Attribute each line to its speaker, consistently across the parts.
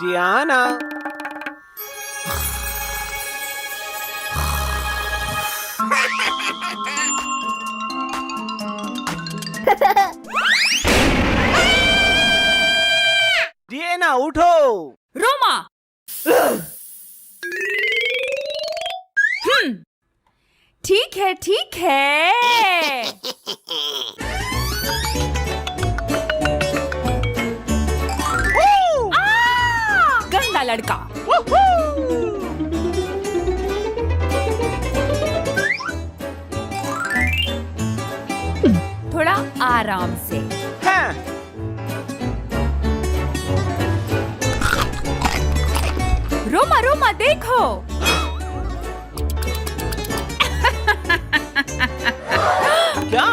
Speaker 1: Diana. Diana उठो।
Speaker 2: रोमा। ठीक है ठीक है। गंदा लड़का। थोड़ा आराम से।
Speaker 1: हाँ।
Speaker 2: रोमा रोमा देखो।
Speaker 1: क्या?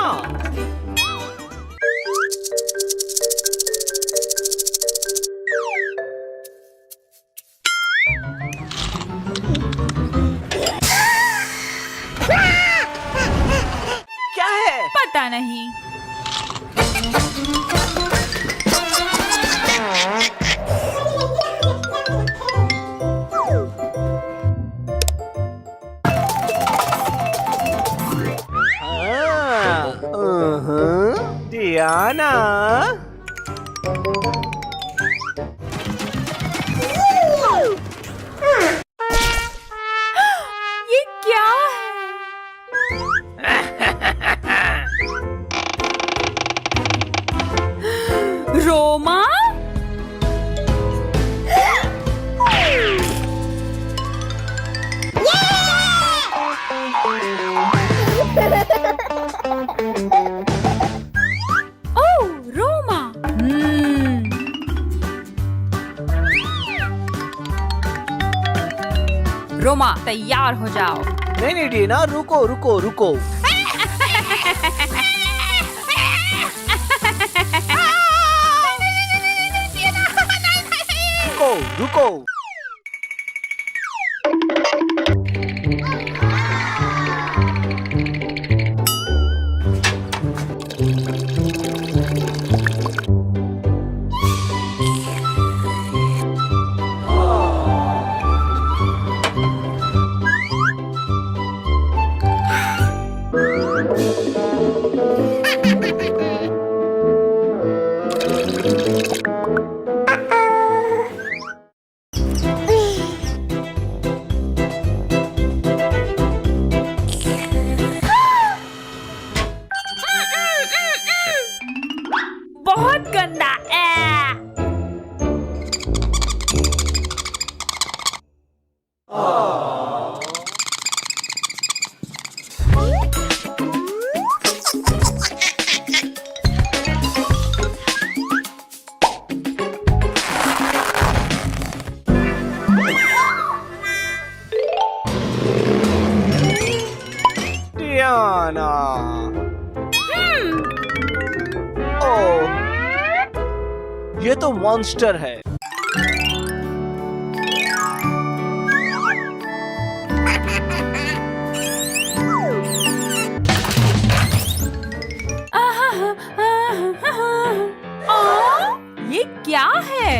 Speaker 1: क्या है?
Speaker 2: पता नहीं।
Speaker 1: डियाना।
Speaker 2: ये क्या है? रोमा। ओह रोमा। रोमा तैयार हो जाओ।
Speaker 1: नहीं नहीं डियाना, रुको रुको रुको। रुको रुको।
Speaker 2: बहुत गंदा।
Speaker 1: डियाना। ओह, ये तो मॉन्स्टर है।
Speaker 2: ये क्या है?